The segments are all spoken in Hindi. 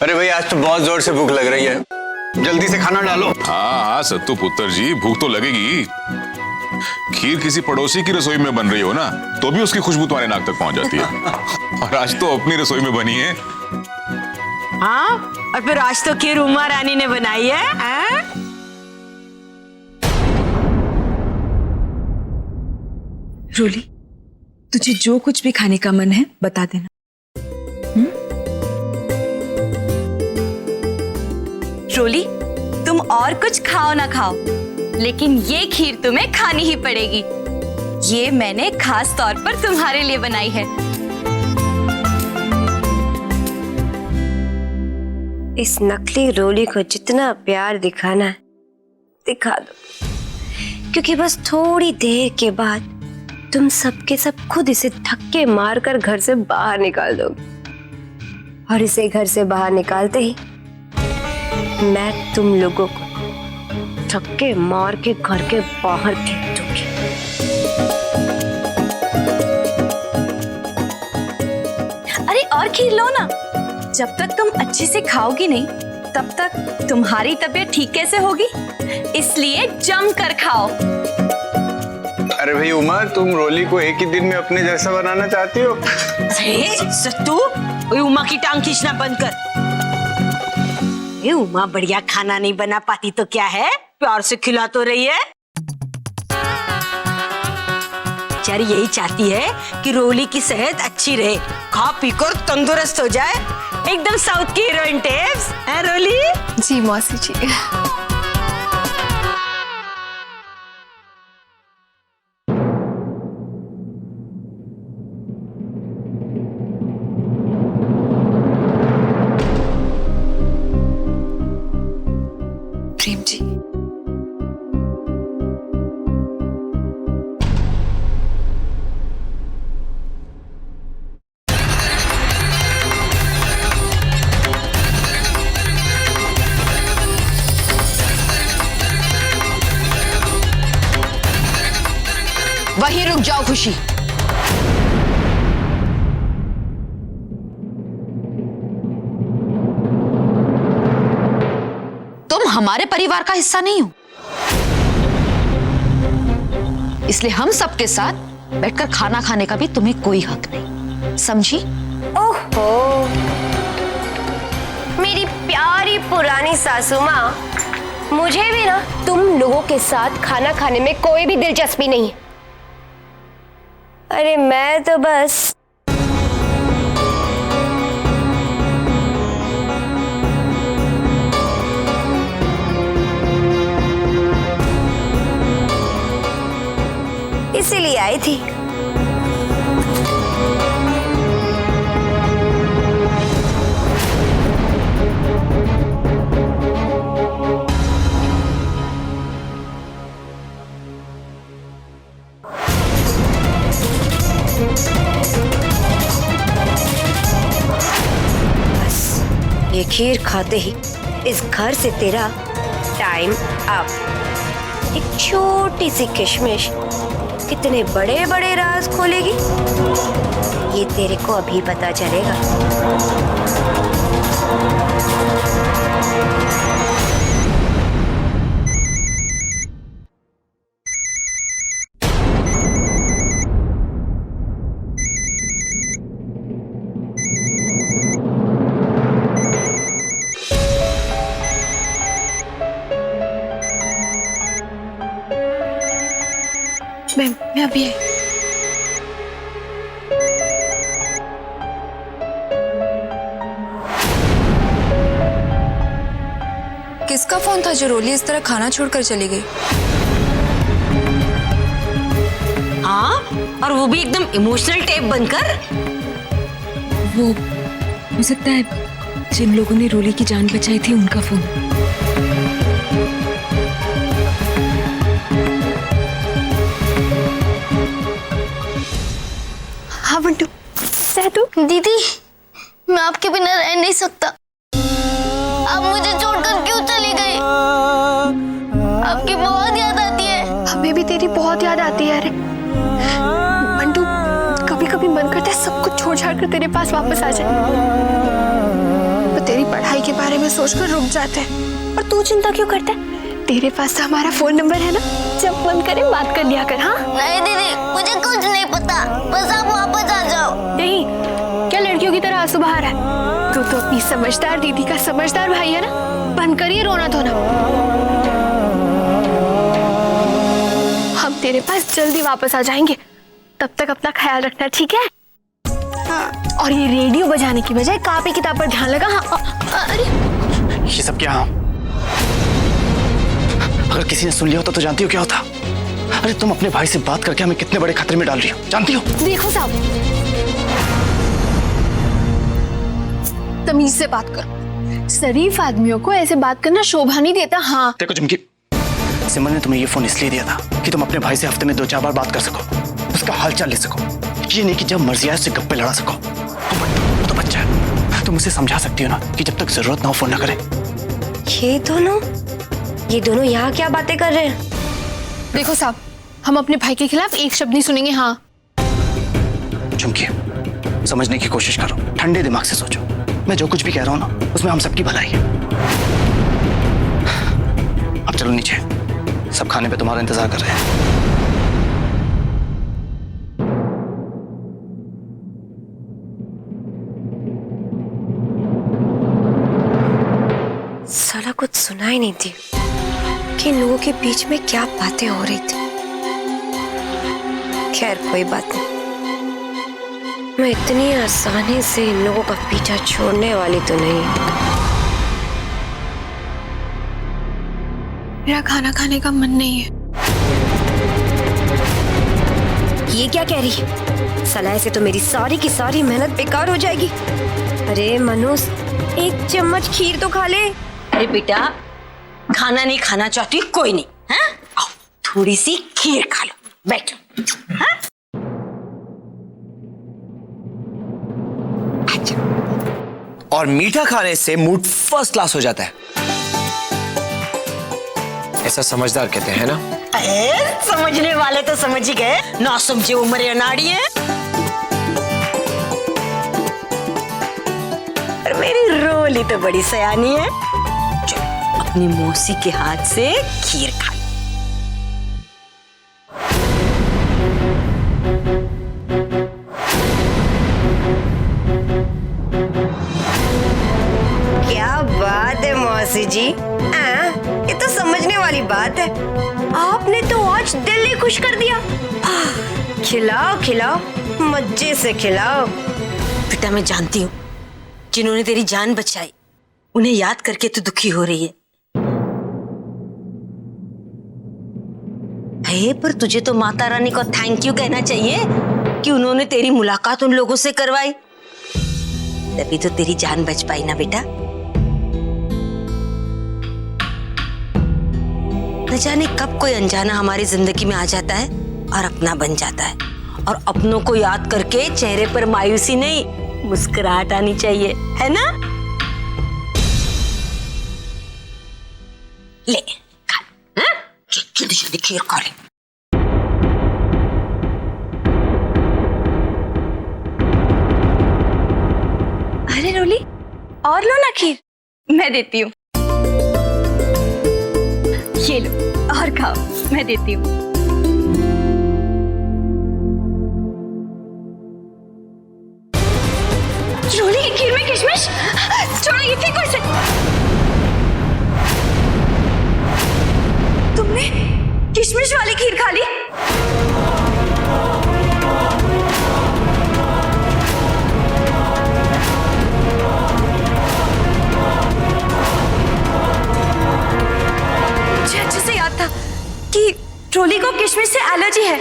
अरे भाई आज तो बहुत जोर से भूख लग रही है, जल्दी से खाना डालो। हाँ हाँ सत्तू पुत्र जी, भूख तो लगेगी। खीर किसी पड़ोसी की रसोई में बन रही हो ना, तो भी उसकी खुशबू तुम्हारे नाक तक पहुंच जाती है। और आज तो अपनी रसोई में बनी है। हाँ, और फिर आज तो खीर उमा रानी ने बनाई है। हाँ? रोली, तुझे जो कुछ भी खाने का मन है बता देना। रोली, तुम और कुछ खाओ ना खाओ, लेकिन ये खीर तुम्हें खानी ही पड़ेगी। ये मैंने खास तौर पर तुम्हारे लिए बनाई है। इस नकली रोली को जितना प्यार दिखाना है दिखा दो, क्योंकि बस थोड़ी देर के बाद तुम सबके सब खुद इसे धक्के मारकर घर से बाहर निकाल दोगे, और इसे घर से बाहर निकालते ही मैं तुम लोगों को धक्के मार के घर के बाहर फेंक दूंगी। अरे और खीर लो ना, जब तक तुम अच्छे से खाओगी नहीं तब तक तुम्हारी तबीयत ठीक कैसे होगी, इसलिए जम कर खाओ। अरे भाई उमा, तुम रोली को एक ही दिन में अपने जैसा बनाना चाहती हो? सत्तू, उमा की टांग खींचना बंद कर। ये उमा बढ़िया खाना नहीं बना पाती तो क्या है, प्यार से खिला तो रही है। बेचारी यही चाहती है कि रोली की सेहत अच्छी रहे, खा पीकर तंदुरुस्त हो जाए, एकदम साउथ की हीरोइन टेप्स है रोली। जी मौसी जी। प्रेम जी, वहीं रुक जाओ खुशी। तुम हमारे परिवार का हिस्सा नहीं हो, इसलिए हम सबके साथ बैठकर खाना खाने का भी तुम्हें कोई हक नहीं, समझी? ओहो, मेरी प्यारी पुरानी सासू माँ, मुझे भी ना तुम लोगों के साथ खाना खाने में कोई भी दिलचस्पी नहीं है। अरे मैं तो बस इसीलिए आई थी। बस ये खीर खाते ही इस घर से तेरा टाइम अप। एक छोटी सी किशमिश कितने बड़े बड़े राज खोलेगी, ये तेरे को अभी पता चलेगा। मैं अभी आई। किसका फोन था जो रोली इस तरह खाना छोड़कर चली गई? हाँ, और वो भी एकदम इमोशनल टेप बनकर। वो हो सकता है जिन लोगों ने रोली की जान बचाई थी उनका फोन। हाँ बंटू। सेतु दीदी, मैं आपके बिना रह नहीं सकता। आप मुझे छोड़कर क्यों चली गई? आपकी बहुत याद आती है। हमें भी तेरी बहुत याद आती है। अरे बंटू, कभी कभी मन करता है सब कुछ छोड़ छाड़ कर तेरे पास वापस आ जाए, तो तेरी पढ़ाई भाई के बारे में सोचकर रुक जाते हैं। और तू चिंता क्यों करता है? तेरे पास तो हमारा फोन नंबर है ना, जब मन करे बात कर लिया कर। हाँ नहीं दीदी, मुझे कुछ नहीं पता, बस आप वापस आ जाओ। नहीं, क्या लड़कियों की तरह आंसू बहा रहा है? तू तो अपनी समझदार दीदी का समझदार भाई है ना, बंद करिए रोना धोना। हम तेरे पास जल्दी वापस आ जाएंगे, तब तक अपना ख्याल रखना, ठीक है? हाँ। और ये रेडियो बजाने की बजाय कॉपी किताब पर ध्यान लगा। हाँ। अरे ये सब क्या? अगर किसी ने सुन लिया होता तो जानती हो क्या होता? अरे तुम अपने भाई से बात करके हमें कितने बड़े खतरे में डाल रही हो, जानती हो? देखो साहब, तमीज से बात करो, शरीफ आदमियों को ऐसे बात करना शोभा नहीं देता। हाँ देखो चुमकी, सिमर ने तुम्हें ये फोन इसलिए दिया था कि तुम अपने भाई से हफ्ते में 2-4 बार बात कर सको, उसका हालचाल ले सको, ये नहीं कि जब मर्जी आए उससे गप्पे लड़ा सको। वो तो बच्चा है, तुम उसे समझा सकती हो ना कि जब तक जरूरत ना हो फोन ना करे। ये दोनों यहाँ क्या बातें कर रहे हैं? देखो साहब, हम अपने भाई के खिलाफ एक शब्द नहीं सुनेंगे। हाँ चुमकी, समझने की कोशिश करो, ठंडे दिमाग से सोचो। मैं जो कुछ भी कह रहा हूँ ना, उसमें हम सबकी भलाई है। अब चलो नीचे, सब खाने पे तुम्हारा इंतजार कर रहे हैं। साला कुछ सुना ही नहीं थी कि इन लोगों के बीच में क्या बातें हो रही थी। खैर कोई बात नहीं, मैं इतनी आसानी से इन लोगों का पीछा छोड़ने वाली तो नहीं। मेरा खाना खाने का मन नहीं है। ये क्या कह रही है? साला ऐसे तो मेरी सारी की सारी मेहनत बेकार हो जाएगी। अरे मनुष, एक चम्मच खीर तो खा ले। अरे बेटा, खाना नहीं खाना चाहती कोई नहीं, हाँ? आओ थोड़ी सी खीर खा लो, बैठो। हाँ? और मीठा खाने से मूड फर्स्ट क्लास हो जाता है, ऐसा समझदार कहते हैं ना? समझने वाले तो समझ ही गए, ना समझे उम्र अनाड़ी है। और मेरी रोली तो बड़ी सयानी है, चलो अपनी मौसी के हाथ से खीर खा। क्या बात है मौसी जी, ये तो समझने वाली बात है। आपने तो आज दिल ही खुश कर दिया। खिलाओ खिलाओ, मजे से खिलाओ। बेटा मैं जानती हूँ, जिन्होंने तेरी जान बचाई उन्हें याद करके तो दुखी हो रही है। पर तुझे तो माता रानी को थैंक यू कहना चाहिए कि उन्होंने तेरी मुलाकात उन लोगों से करवाई, तभी तो तेरी जान बच पाई ना बेटा। न जाने कब कोई अनजाना हमारी जिंदगी में आ जाता है और अपना बन जाता है, और अपनों को याद करके चेहरे पर मायूसी नहीं, मुस्कुराहट आनी चाहिए, है ना? ले खा, हाँ? जल्दी जल्दी खीर खा ले। अरे रोली, और लो ना खीर, मैं देती हूँ। ये लो और खाओ, मैं देती हूँ। रोली, खीर में किशमिश, छोड़ो ये, फेंको इसे। तुमने किशमिश वाली खीर खा ली? मुझे अच्छे से याद था कि रोली को किशमिश से एलर्जी है।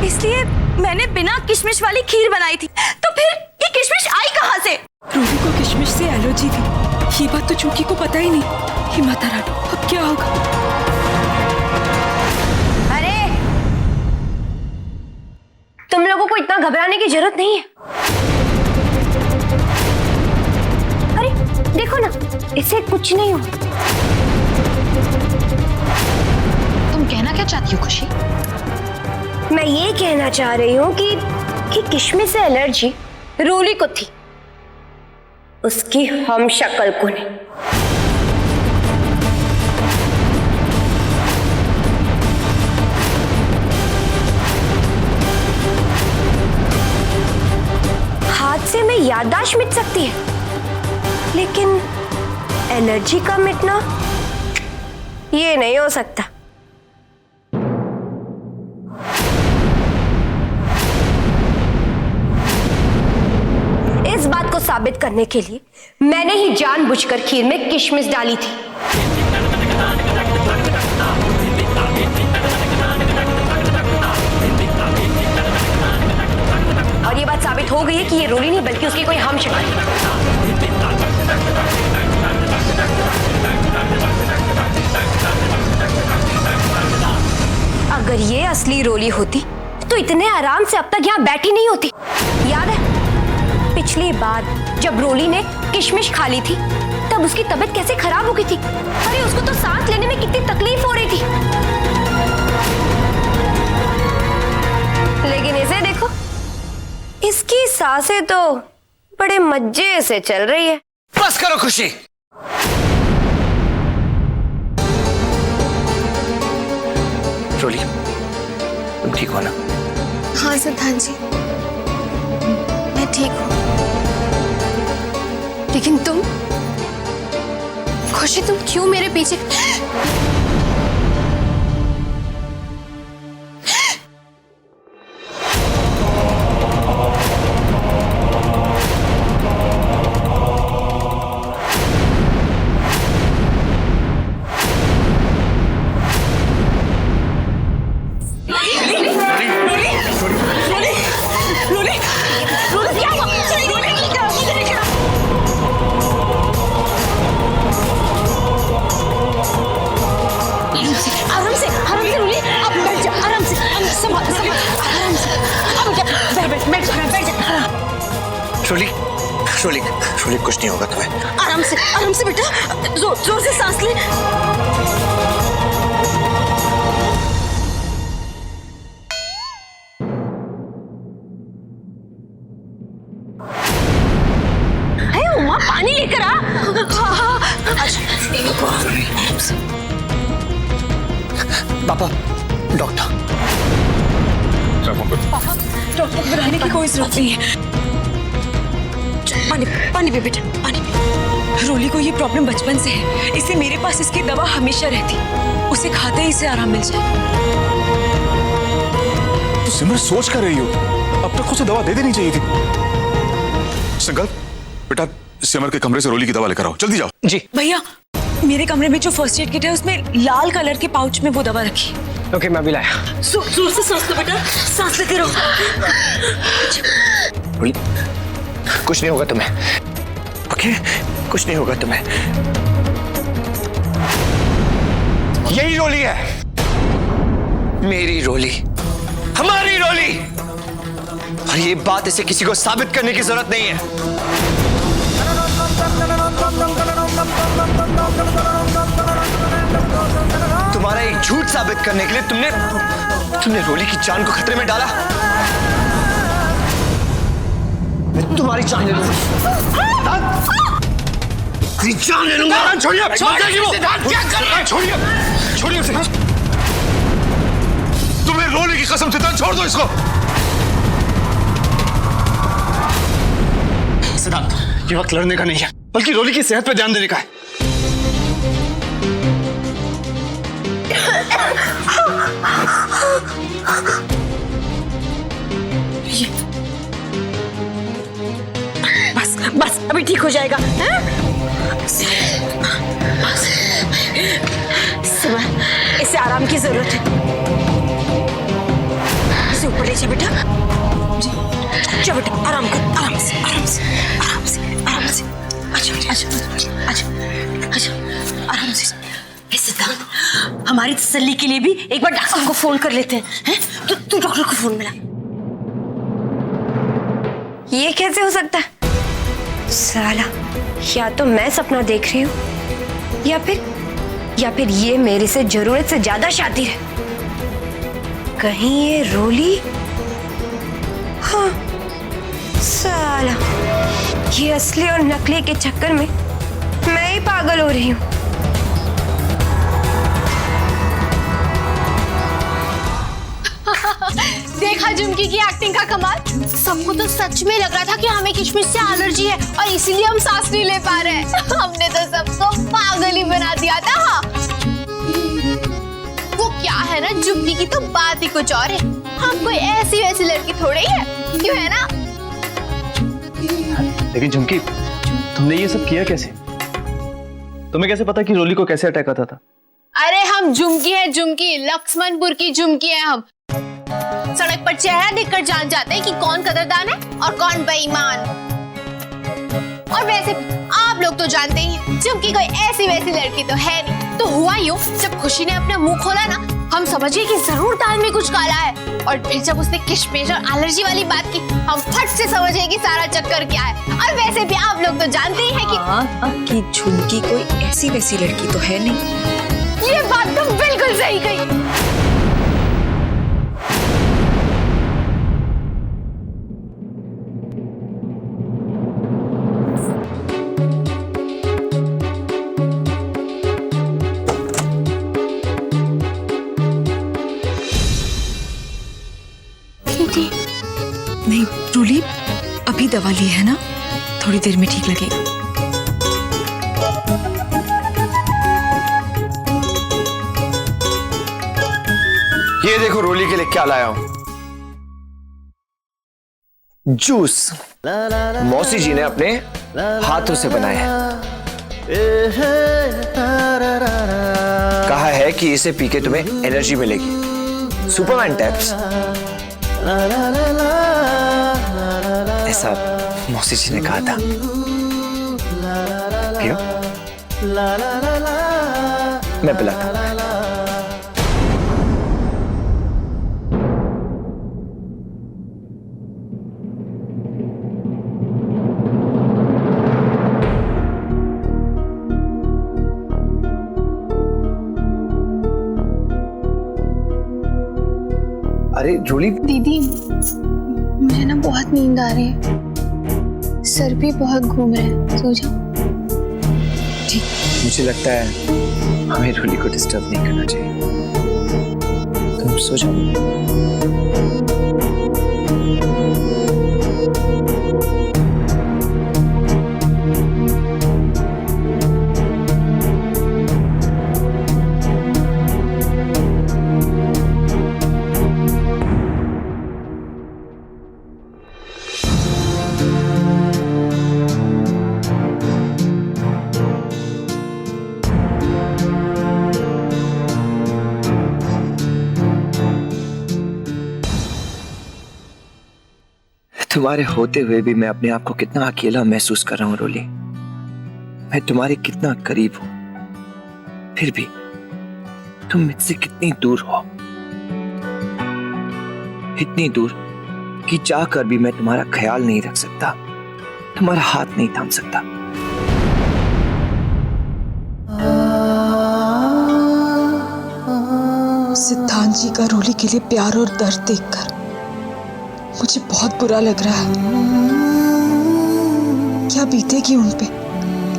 इसलिए मैंने बिना किशमिश वाली खीर बनाई थी। तो फिर ये किशमिश आई कहाँ से? रोली को किशमिश से एलर्जी थी, ये बात तो चूंकि को पता ही नहीं। हे माता रानी, अब क्या होगा? अरे तुम लोगों को इतना घबराने की जरूरत नहीं है। अरे देखो ना, इससे कुछ नहीं हो। क्या चाहती हो खुशी? मैं ये कहना चाह रही हूँ कि किशमिश से एलर्जी रोली को थी, उसकी हम शक्ल को नहीं। हादसे में याददाश्त मिट सकती है, लेकिन एलर्जी का मिटना ये नहीं हो सकता। इस बात को साबित करने के लिए मैंने ही जानबूझकर खीर में किशमिश डाली थी। और ये बात साबित हो गई है कि ये रोली नहीं बल्कि उसकी कोई हम शक्ल है। अगर ये असली रोली होती तो इतने आराम से अब तक यहाँ बैठी नहीं होती। याद है पिछली बार जब रोली ने किशमिश खा ली थी तब उसकी तबीयत कैसे खराब हो गई थी? अरे उसको तो सांस लेने में कितनी तकलीफ हो रही थी। लेकिन इसे देखो, इसकी सांसें तो बड़े मजे से चल रही है। बस करो खुशी। रोली, तुम ठीक हो ना? हाँ सिद्धांत जी, मैं ठीक हूँ। लेकिन तुम खुशी, तुम क्यों मेरे पीछे? रोली, रोली, रोली, कुछ नहीं होगा तुम्हें। आराम से बेटा, जोर से सांस ले। हे उमा, पानी लेकर आ। पापा, डॉक्टर। डॉक्टर बुलाने की कोई जरूरत नहीं है। पानी पे बेटा, पानी पे। रोली को ये प्रॉब्लम बचपन से है, इसलिए मेरे पास इसकी दवा हमेशा रहती। उसे खाते ही इसे आराम मिल जाए। तो सिमर सोच कर रही हो, अब तक उसे दवा दे देनी चाहिए थी। संकल्प, बेटा सिमर के कमरे से रोली की दवा लेकर आओ, जल्दी जाओ। जी भैया, मेरे कमरे में जो फर्स्ट एड किट है उसमें लाल कलर के पाउच में वो दवा रखी। ओके, मैं भी लाया। जोर से सांस लो बेटा, सांस लेते रहो। रोली, कुछ नहीं होगा तुम्हें। ओके, कुछ नहीं होगा तुम्हें। यही रोली है, मेरी रोली, हमारी रोली। और ये बात इसे किसी को साबित करने की जरूरत नहीं है। तुम्हारा एक झूठ साबित करने के लिए तुमने रोली की जान को खतरे में डाला। मैं तुम्हारी जान ले लूंगा। जान ले लूंगा। छोड़िए, क्या कर रहे हैं? छोड़िए उसे। तुम्हें रोली की कसम, सिद्धांत छोड़ दो इसको। सिद्धांत, ये वक्त लड़ने का नहीं है, बल्कि रोली की सेहत पर ध्यान देने का है। बस अभी ठीक हो जाएगा। इसे आराम की जरूरत है। इसे ऊपर ले जा बेटा। जा बेटा, आराम कर, आराम से, आराम से, आराम से, आराम से। अच्छा, अच्छा, अच्छा, अच्छा, आराम से। सिद्धांत, हमारी तसल्ली के लिए भी एक बार डॉक्टर को फोन कर लेते हैं। तू डॉक्टर को फोन मिला। ये कैसे हो सकता है? साला, या तो मैं सपना देख रही हूँ या फिर ये मेरे से जरूरत से ज्यादा शातिर है। कहीं ये रोली? हाँ, साला, ये असली और नकली के चक्कर में मैं ही पागल हो रही हूँ। देखा झुमकी की एक्टिंग का कमाल। सबको तो सच में लग रहा था कि हमें किशमिश से एलर्जी है और इसीलिए हम सांस नहीं ले पा रहे हैं। हमने तो सबको पागल ही बना दिया था। हाँ। वो क्या है ना, झुमकी की तो बात ही कुछ और है। हम कोई ऐसी वैसी लड़की थोड़ी है, क्यों है ना? लेकिन झुमकी, तुमने ये सब किया कैसे? तुम्हें कैसे पता कि रोली को कैसे अटैक आता था? अरे हम झुमकी है, झुमकी, लक्ष्मणपुर की झुमकी है हम। सड़क पर चेहरा देखकर जान जाते हैं कि कौन कदरदान है और कौन बेईमान। और वैसे भी आप लोग तो जानते ही हैं, झुमकी कोई ऐसी वैसी लड़की तो है नहीं। तो हुआ यूं, जब खुशी ने अपना मुंह खोला ना, हम समझिए कि जरूर दाल में कुछ काला है। और फिर जब उसने किशमिश और एलर्जी वाली बात की, हम फट से समझ गए कि सारा चक्कर क्या है। और वैसे भी आप लोग तो जानते ही हैं कि झुमकी कोई ऐसी वैसी लड़की तो है नहीं। ये बात तो बिल्कुल सही कही। नहीं रोली, अभी दवा ली है ना, थोड़ी देर में ठीक लगेगा। ये देखो रोली के लिए क्या लाया हूं। जूस मौसी जी ने अपने हाथों से बनाया है। कहा है कि इसे पी के तुम्हें एनर्जी मिलेगी, सुपरमैन टाइप्स। ऐसा मौसी जी ने कहा था। पियो, मैं पिलाता हूं। अरे रोली, दीदी, मुझे ना बहुत नींद आ रही है, सर भी बहुत घूम रहे हैं, सो जाओ। ठीक, मुझे लगता है हमें रोली को डिस्टर्ब नहीं करना चाहिए। तुम सो जाओ। तुम्हारे होते हुए भी मैं अपने आप को कितना अकेला महसूस कर रहा हूं रोली। मैं तुम्हारे कितना करीब हूं, फिर भी तुम मुझसे कितनी दूर हो। इतनी दूर कि चाहकर भी मैं तुम्हारा ख्याल नहीं रख सकता, तुम्हारा हाथ नहीं थाम सकता। सिद्धांत जी का रोली के लिए प्यार और दर्द देखकर मुझे बहुत बुरा लग रहा है। क्या बीतेगी उन पे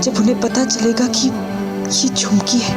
जब उन्हें पता चलेगा कि ये झुमकी है।